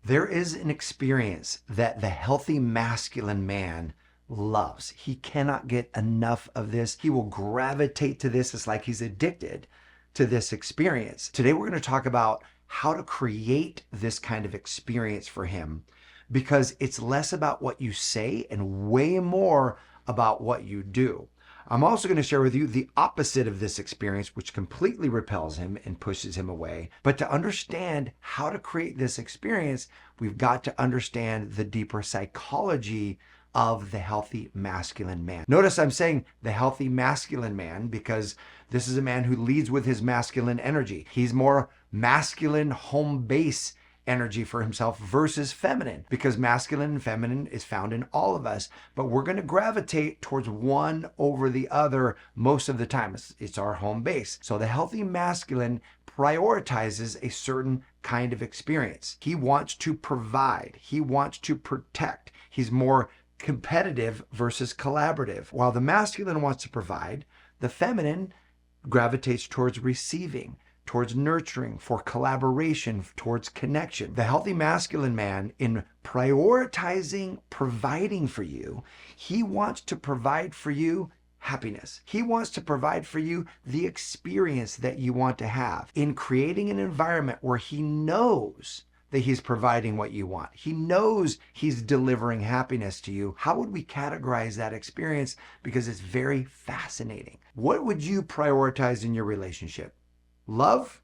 There is an experience that the healthy masculine man loves. He cannot get enough of this. He will gravitate to this. It's like he's addicted to this experience. Today, we're going to talk about how to create this kind of experience for him, because it's less about what you say and way more about what you do. I'm also going to share with you the opposite of this experience, which completely repels him and pushes him away. But to understand how to create this experience, we've got to understand the deeper psychology of the healthy masculine man. Notice I'm saying the healthy masculine man because this is a man who leads with his masculine energy. He's more masculine, home base energy for himself versus feminine, because masculine and feminine is found in all of us, but we're going to gravitate towards one over the other most of the time. It's our home base. So the healthy masculine prioritizes a certain kind of experience. He wants to provide. He wants to protect. He's more competitive versus collaborative. While the masculine wants to provide, the feminine gravitates towards receiving, towards nurturing, for collaboration, towards connection. The healthy masculine man, in prioritizing providing for you, he wants to provide for you happiness. He wants to provide for you the experience that you want to have, in creating an environment where he knows that he's providing what you want. He knows he's delivering happiness to you. How would we categorize that experience? Because it's very fascinating. What would you prioritize in your relationship? Love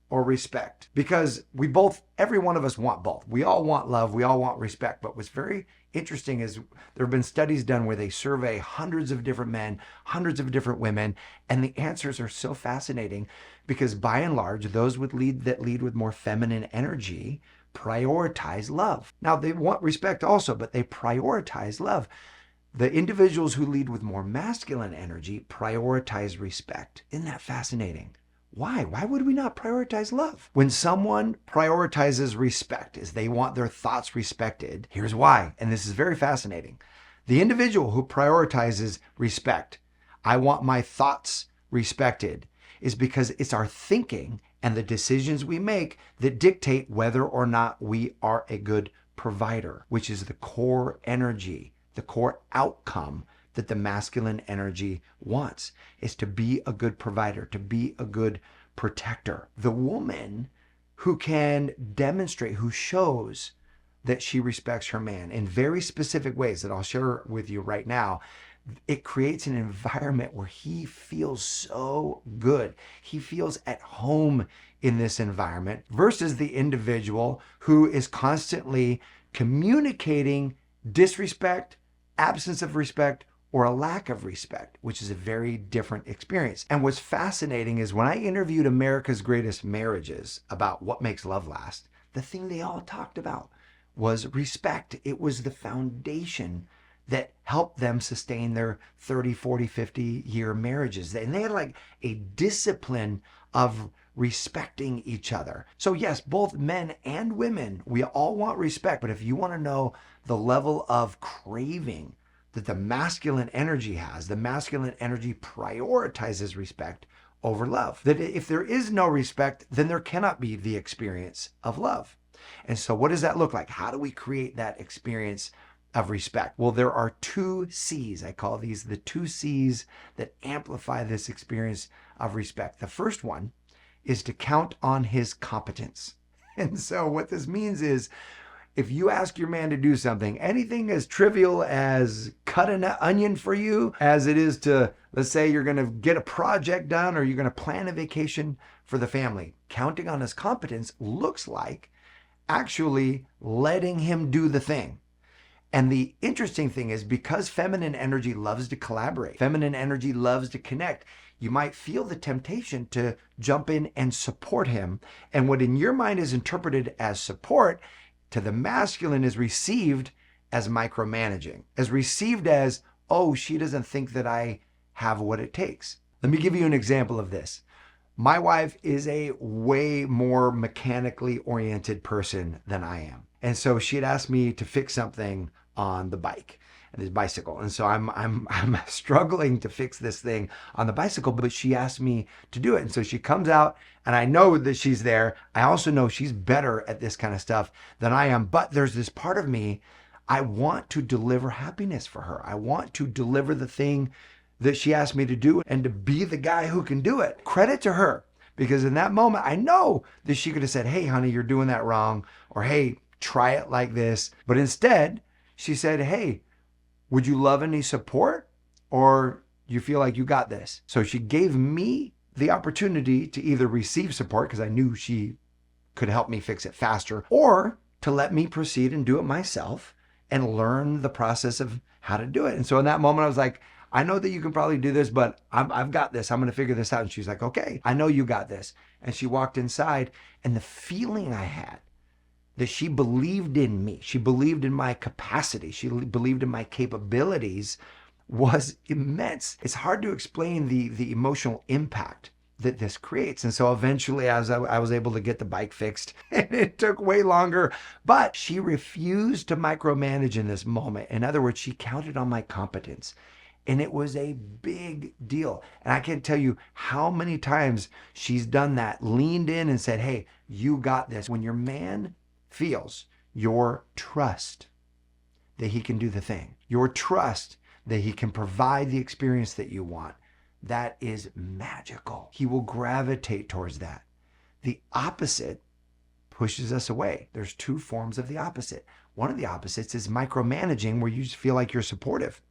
or respect? Because every one of us want both. We all want love, we all want respect. But what's very interesting is there have been studies done where they survey hundreds of different men, hundreds of different women, and the answers are so fascinating because by and large, those that lead with more feminine energy prioritize love. Now, they want respect also, but they prioritize love. The individuals who lead with more masculine energy prioritize respect. Isn't that fascinating? Why? Why would we not prioritize love? When someone prioritizes respect, is they want their thoughts respected. Here's why, and this is very fascinating. The individual who prioritizes respect, I want my thoughts respected, is because it's our thinking and the decisions we make that dictate whether or not we are a good provider, which is the core energy, the core outcome that the masculine energy wants, is to be a good provider, to be a good protector. The woman who can demonstrate, who shows that she respects her man in very specific ways that I'll share with you right now, it creates an environment where he feels so good. He feels at home in this environment versus the individual who is constantly communicating disrespect, absence of respect, or a lack of respect, which is a very different experience. And what's fascinating is when I interviewed America's Greatest Marriages about what makes love last, the thing they all talked about was respect. It was the foundation that helped them sustain their 30, 40, 50-year marriages. And they had like a discipline of respecting each other. So yes, both men and women, we all want respect. But if you want to know the level of craving that the masculine energy has, the masculine energy prioritizes respect over love. That if there is no respect, then there cannot be the experience of love. And so what does that look like? How do we create that experience of respect? Well, there are 2 C's. I call these the 2 C's that amplify this experience of respect. The first one is to count on his competence. And so what this means is, if you ask your man to do something, anything as trivial as cut an onion for you, as it is to, let's say you're going to get a project done or you're going to plan a vacation for the family, counting on his competence looks like actually letting him do the thing. And the interesting thing is, because feminine energy loves to collaborate, feminine energy loves to connect, you might feel the temptation to jump in and support him. And what in your mind is interpreted as support, to the masculine is received as micromanaging, as received as, oh, she doesn't think that I have what it takes. Let me give you an example of this. My wife is a way more mechanically oriented person than I am. And so she had asked me to fix something on the bike. and this bicycle. And so I'm struggling to fix this thing on the bicycle, but she asked me to do it. And so she comes out and I know that she's there. I also know she's better at this kind of stuff than I am, but there's this part of me, I want to deliver happiness for her. I want to deliver the thing that she asked me to do and to be the guy who can do it. Credit to her, because in that moment, I know that she could have said, hey, honey, you're doing that wrong, or hey, try it like this. But instead, she said, hey, would you love any support, or you feel like you got this? So she gave me the opportunity to either receive support, because I knew she could help me fix it faster, or to let me proceed and do it myself and learn the process of how to do it. And so in that moment, I was like, I know that you can probably do this, but I've got this. I'm going to figure this out. And she's like, okay, I know you got this. And she walked inside, and the feeling I had that she believed in me, she believed in my capacity, she believed in my capabilities was immense. It's hard to explain the emotional impact that this creates. And so eventually as I was able to get the bike fixed, and it took way longer, but she refused to micromanage in this moment. In other words, she counted on my competence. And it was a big deal. And I can't tell you how many times she's done that, leaned in and said, hey, you got this. When your man feels your trust that he can do the thing, your trust that he can provide the experience that you want, that is magical. He will gravitate towards that. The opposite pushes us away. There's two forms of the opposite. One of the opposites is micromanaging, where you just feel like you're supportive.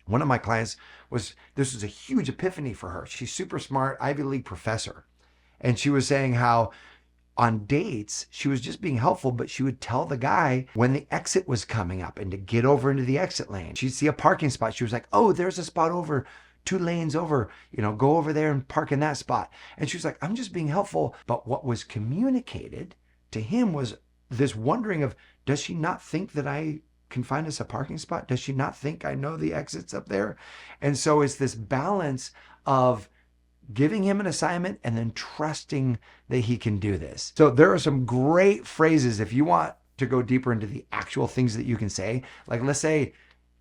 One of my clients this was a huge epiphany for her. She's super smart, Ivy League professor. And she was saying how on dates, she was just being helpful, but she would tell the guy when the exit was coming up and to get over into the exit lane. She'd see a parking spot. She was like, oh, there's a spot over 2 lanes over, go over there and park in that spot. And she was like, I'm just being helpful. But what was communicated to him was this wondering of, does she not think that I can find us a parking spot? Does she not think I know the exits up there? And so it's this balance of giving him an assignment and then trusting that he can do this. So there are some great phrases if you want to go deeper into the actual things that you can say. Like, let's say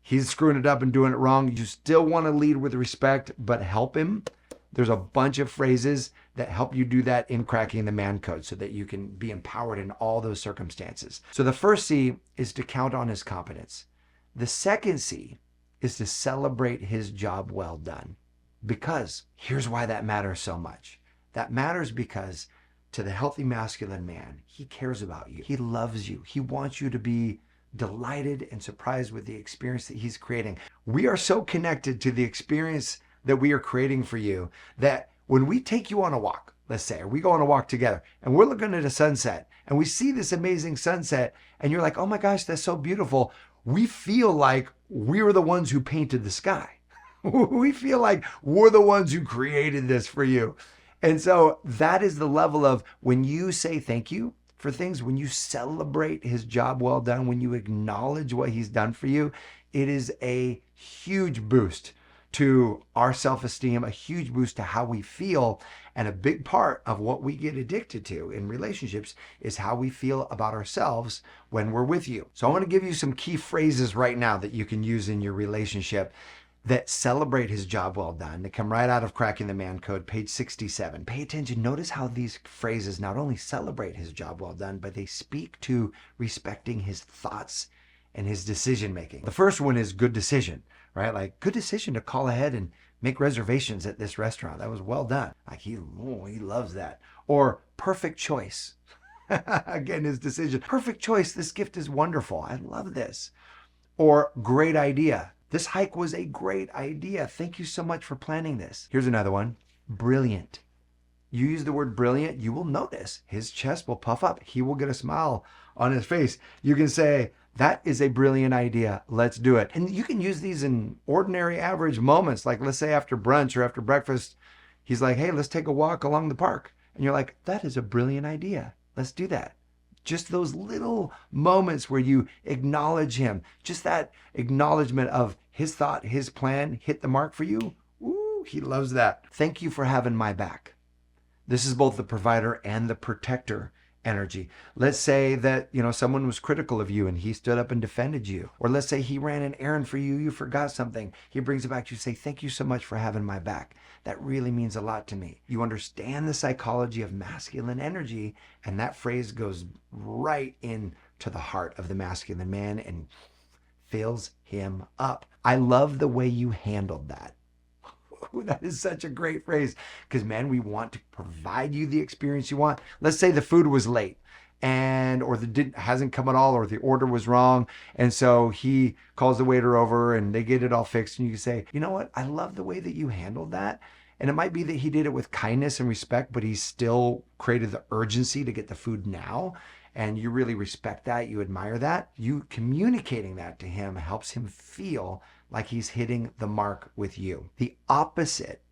he's screwing it up and doing it wrong. You still want to lead with respect, but help him. There's a bunch of phrases that help you do that in Cracking the Man Code so that you can be empowered in all those circumstances. So the first C is to count on his competence. The second C is to celebrate his job well done. Because here's why that matters so much. That matters because to the healthy masculine man, he cares about you. He loves you. He wants you to be delighted and surprised with the experience that he's creating. We are so connected to the experience that we are creating for you that when we take you on a walk, let's say, or we go on a walk together and we're looking at a sunset and we see this amazing sunset and you're like, oh my gosh, that's so beautiful. We feel like we were the ones who painted the sky. We feel like we're the ones who created this for you. And so that is the level of when you say thank you for things, when you celebrate his job well done, when you acknowledge what he's done for you, it is a huge boost to our self-esteem, a huge boost to how we feel. And a big part of what we get addicted to in relationships is how we feel about ourselves when we're with you. So I want to give you some key phrases right now that you can use in your relationship that celebrate his job well done. They come right out of Cracking the Man Code, page 67. Pay attention. Notice how these phrases not only celebrate his job well done, but they speak to respecting his thoughts and his decision making. The first one is good decision, right? Like, good decision to call ahead and make reservations at this restaurant. That was well done. Like, he loves that. Or perfect choice. Again, his decision. Perfect choice. This gift is wonderful. I love this. Or great idea. This hike was a great idea. Thank you so much for planning this. Here's another one. Brilliant. You use the word brilliant, you will notice his chest will puff up. He will get a smile on his face. You can say, that is a brilliant idea. Let's do it. And you can use these in ordinary, average moments. Like, let's say after brunch or after breakfast, he's like, hey, let's take a walk along the park. And you're like, that is a brilliant idea. Let's do that. Just those little moments where you acknowledge him, just that acknowledgement of his thought, his plan hit the mark for you. Ooh, he loves that. Thank you for having my back. This is both the provider and the protector energy. Let's say that, someone was critical of you and he stood up and defended you. Or let's say he ran an errand for you, you forgot something. He brings it back to you, say, thank you so much for having my back. That really means a lot to me. You understand the psychology of masculine energy, and that phrase goes right into the heart of the masculine man and fills him up. I love the way you handled that. That is such a great phrase, because man, we want to provide you the experience you want. Let's say the food was late or hasn't come at all, or the order was wrong, and so he calls the waiter over and they get it all fixed, and you say, you know what, I love the way that you handled that. And it might be that he did it with kindness and respect, but he still created the urgency to get the food now. And you really respect that. You admire that. You communicating that to him helps him feel like he's hitting the mark with you. The opposite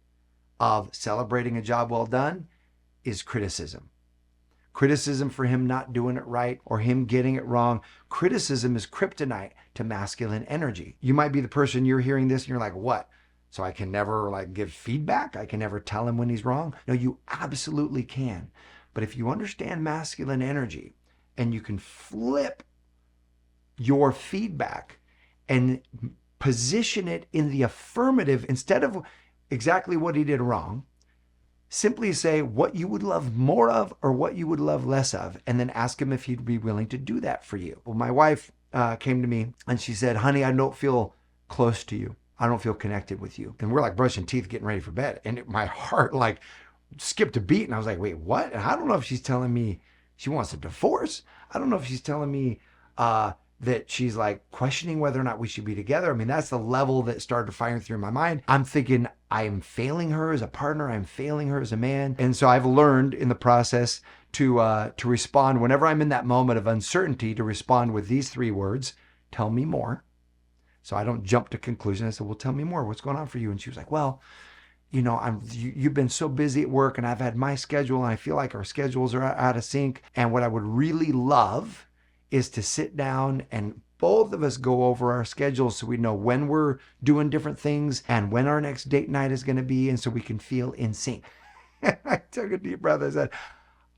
of celebrating a job well done is criticism. Criticism for him not doing it right or him getting it wrong. Criticism is kryptonite to masculine energy. You might be the person, you're hearing this and you're like, what? So I can never give feedback? I can never tell him when he's wrong? No, you absolutely can. But if you understand masculine energy and you can flip your feedback and position it in the affirmative instead of exactly what he did wrong, simply say what you would love more of or what you would love less of, and then ask him if he'd be willing to do that for you. Well, my wife came to me and she said, honey, I don't feel close to you. I don't feel connected with you. And we're brushing teeth, getting ready for bed. And my heart skipped a beat. And I was like, wait, what? And I don't know if she's telling me she wants a divorce. I don't know if she's telling me that she's questioning whether or not we should be together. I mean, that's the level that started firing through my mind. I'm thinking I'm failing her as a partner. I'm failing her as a man. And so I've learned in the process to respond whenever I'm in that moment of uncertainty, to respond with these 3 words: tell me more. So I don't jump to conclusion. I said, well, tell me more. What's going on for you? And she was like, well, you've been so busy at work and I've had my schedule and I feel like our schedules are out of sync. And what I would really love is to sit down and both of us go over our schedules so we know when we're doing different things and when our next date night is going to be, and so we can feel in sync. I took a deep breath. I said,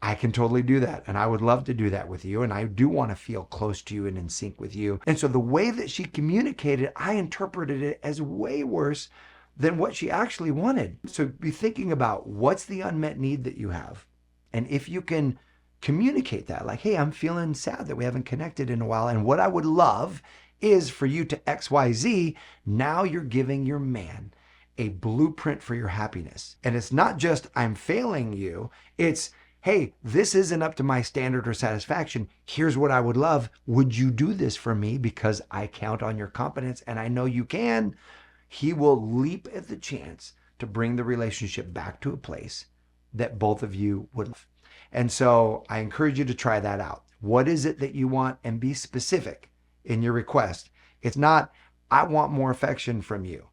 I can totally do that. And I would love to do that with you. And I do want to feel close to you and in sync with you. And so the way that she communicated, I interpreted it as way worse than what she actually wanted. So be thinking about what's the unmet need that you have. And if you can communicate that, hey, I'm feeling sad that we haven't connected in a while. And what I would love is for you to XYZ. Now you're giving your man a blueprint for your happiness. And it's not just I'm failing you. It's, hey, this isn't up to my standard or satisfaction. Here's what I would love. Would you do this for me? Because I count on your competence and I know you can. He will leap at the chance to bring the relationship back to a place that both of you would love. And so I encourage you to try that out. What is it that you want? And be specific in your request. It's not, I want more affection from you.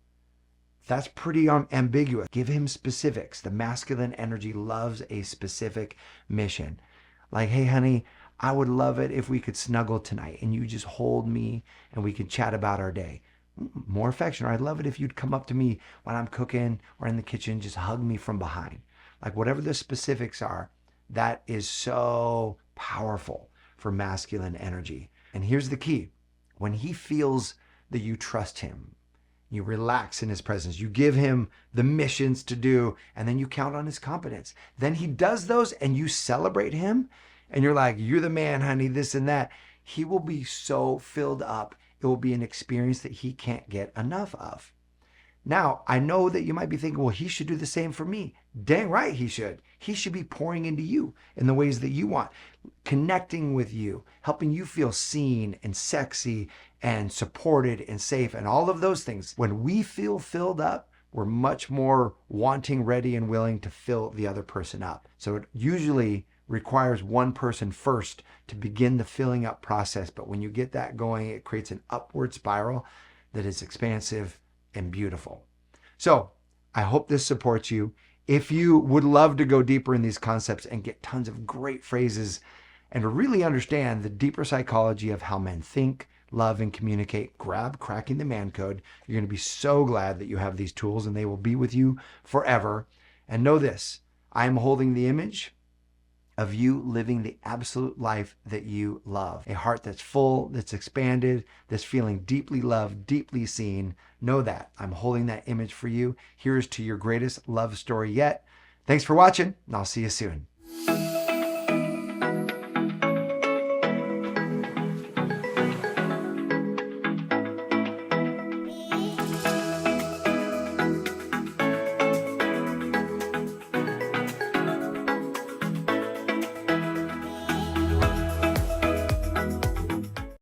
That's pretty ambiguous. Give him specifics. The masculine energy loves a specific mission. Hey, honey, I would love it if we could snuggle tonight and you just hold me and we could chat about our day. More affection. Or I'd love it if you'd come up to me when I'm cooking or in the kitchen, just hug me from behind. Whatever the specifics are, that is so powerful for masculine energy. And here's the key. When he feels that you trust him, you relax in his presence, you give him the missions to do, and then you count on his competence. Then he does those and you celebrate him and you're like, you're the man, honey, this and that. He will be so filled up. It will be an experience that he can't get enough of. Now, I know that you might be thinking, well, he should do the same for me. Dang right he should. He should be pouring into you in the ways that you want, connecting with you, helping you feel seen and sexy and supported and safe and all of those things. When we feel filled up, we're much more wanting, ready, and willing to fill the other person up. So it usually requires one person first to begin the filling up process. But when you get that going, it creates an upward spiral that is expansive and beautiful. So I hope this supports you. If you would love to go deeper in these concepts and get tons of great phrases and to really understand the deeper psychology of how men think, love, and communicate, grab Cracking the Man Code. You're going to be so glad that you have these tools and they will be with you forever. And know this, I am holding the image of you living the absolute life that you love. A heart that's full, that's expanded, that's feeling deeply loved, deeply seen. Know that. I'm holding that image for you. Here's to your greatest love story yet. Thanks for watching, and I'll see you soon.